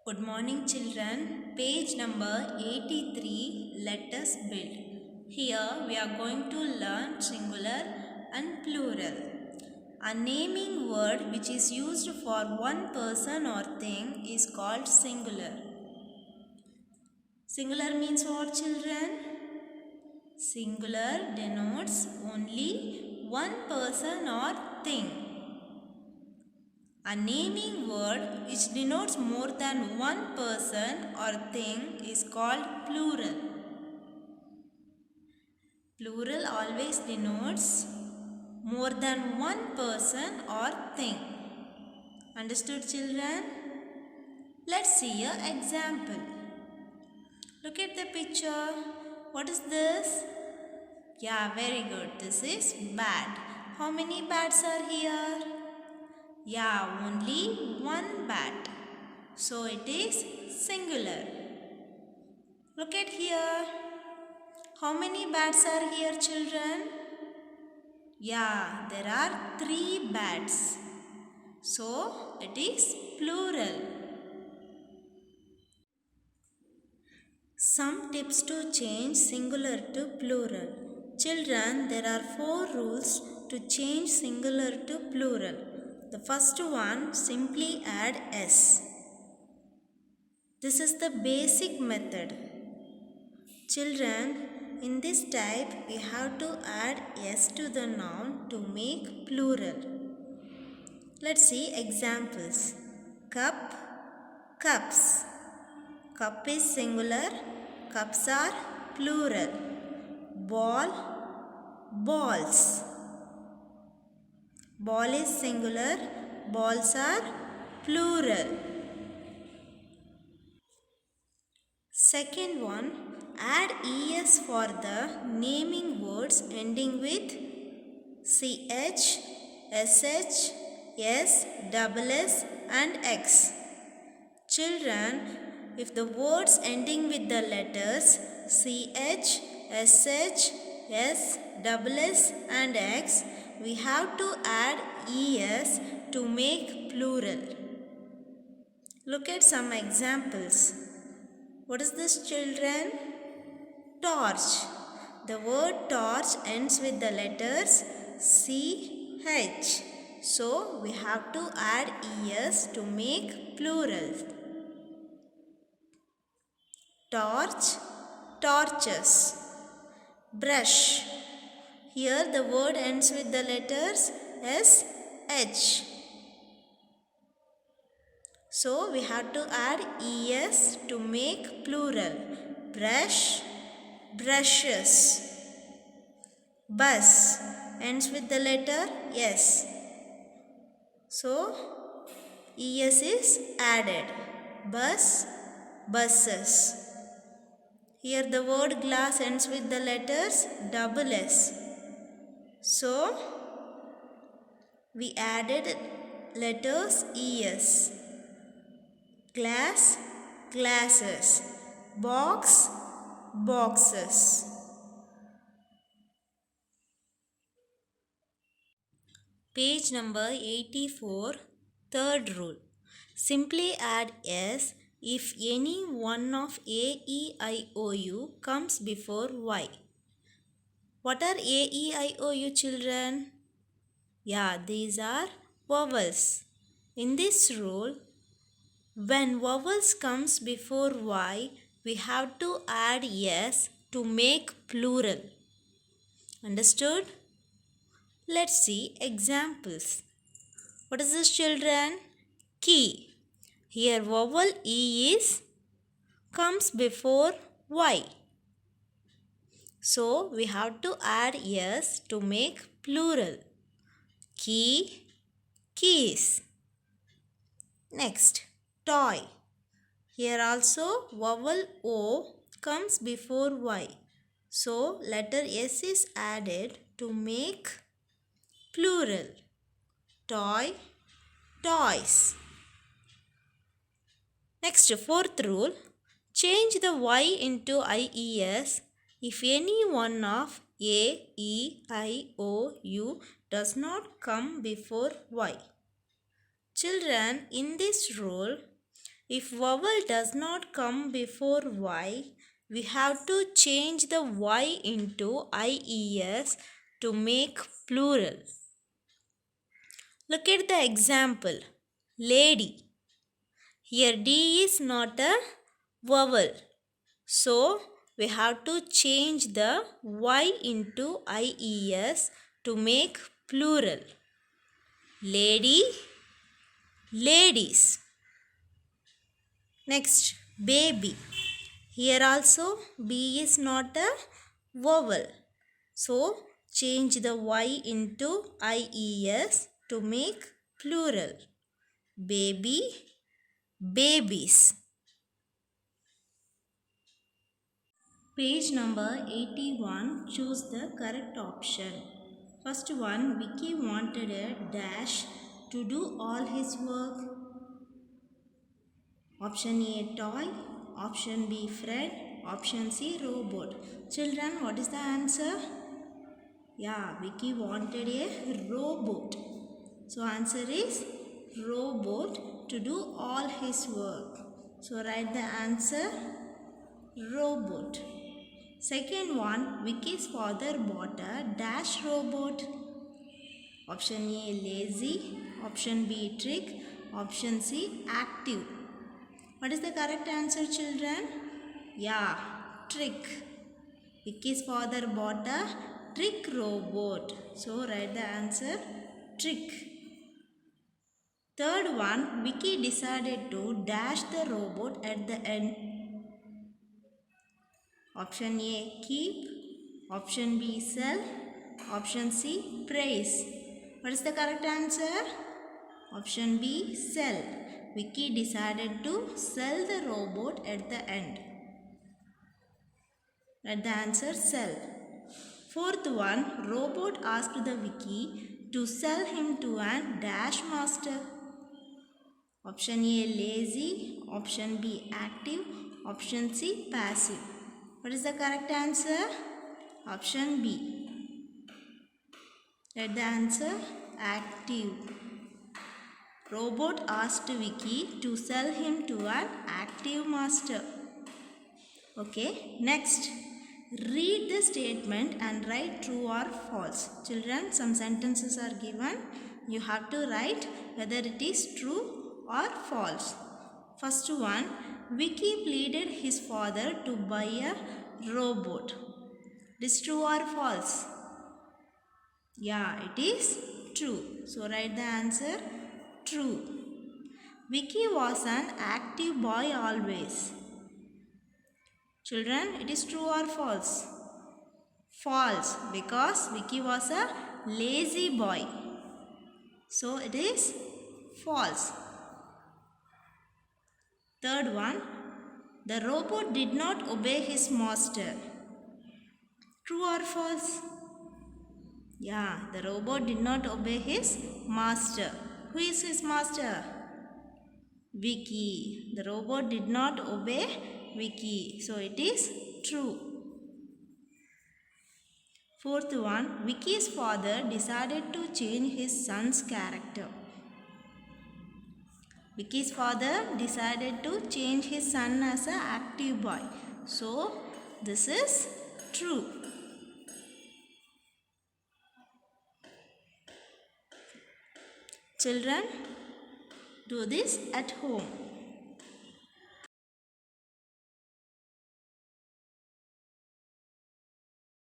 Good morning children. Page number 83. Let us build. Here we are going to learn singular and plural. A naming word which is used for one person or thing is called singular. Singular means what children? Singular denotes only one person or thing. A naming word which denotes more than one person or thing is called plural. Plural always denotes more than one person or thing. Understood children? Let's see an example. Look at the picture. What is this? Yeah, very good. This is bat. How many bats are here? Yeah, only one bat. So it is singular. Look at here. How many bats are here children? Yeah, there are 3 bats. So it is plural. Some tips to change singular to plural. Children, there are 4 rules to change singular to plural. The first one, simply add s. This is the basic method. Children, in this type we have to add s to the noun to make plural. Let's see examples. Cup, cups. Cup is singular, cups are plural. Ball, balls. Ball is singular, balls are plural. Second one, add es for the naming words ending with ch, sh, s, double s and x. Children, if the words ending with the letters ch, sh, s, double s and x, we have to add es to make plural. Look at some examples. What is this children? Torch. The word torch ends with the letters ch. So we have to add es to make plural. Torch, torches. Brush. Here the word ends with the letters sh. So we have to add es to make plural. Brush, brushes. Bus ends with the letter s. So es is added. Bus, buses. Here the word glass ends with the letters double s. So we added letters es. Glass, glasses. Box, boxes. Page number 84, third rule. Simply add s if any one of A, E, I, O, U comes before Y. What are A, E, I, O, U children? Yeah, these are vowels. In this rule, when vowels comes before Y, we have to add s to make plural. Understood? Let's see examples. What is this children? Key. Here vowel E is comes before Y. So we have to add s to make plural. Key, keys. Next, toy. Here also vowel O comes before Y. So letter S is added to make plural. Toy, toys. Next, fourth rule. Change the Y into IES if any one of A, E, I, O, U does not come before Y. Children, in this rule, If vowel does not come before Y, we have to change the Y into IES to make plural. Look at the example. Lady. Here D is not a vowel. So we have to change the Y into IES to make plural. Lady, ladies. Next, baby. Here also B is not a vowel. So change the Y into IES to make plural. Baby, babies. Page number 81, choose the correct option. First one, Vicky wanted a dash to do all his work. Option A, toy. Option B, friend. Option C, robot. Children, what is the answer? Yeah, Vicky wanted a robot. So answer is robot to do all his work. So write the answer, robot. Second one, Vicky's father bought a dash robot. Option A, lazy. Option B, trick. Option C, active. What is the correct answer, children? Yeah, trick. Vicky's father bought a trick robot. So write the answer, trick. Third one, Vicky decided to dash the robot at the end. Option A, keep. Option B, sell. Option C, praise. What is the correct answer? Option B, sell. Vicky decided to sell the robot at the end. Let the answer, sell. Fourth one, robot asked the Vicky to sell him to an dash master. Option A, lazy. Option B, active. Option C, passive. What is the correct answer? Option B. Let the answer, active. Robot asked Vicky to sell him to an active master. Okay, next. Read the statement and write true or false. Children, some sentences are given. You have to write whether it is true or false. First one, Vicky pleaded his father to buy a robot. It is true or false? Yeah, it is true. So write the answer, true. Vicky was an active boy always. Children, it is true or false? False, because Vicky was a lazy boy. So it is false. Third one, the robot did not obey his master. True or false? Yeah, the robot did not obey his master. Who is his master? Vicky. The robot did not obey Vicky. So it is true. Fourth one, Vicky's father decided to change his son's character. Vicky's father decided to change his son as an active boy. So this is true. Children, do this at home.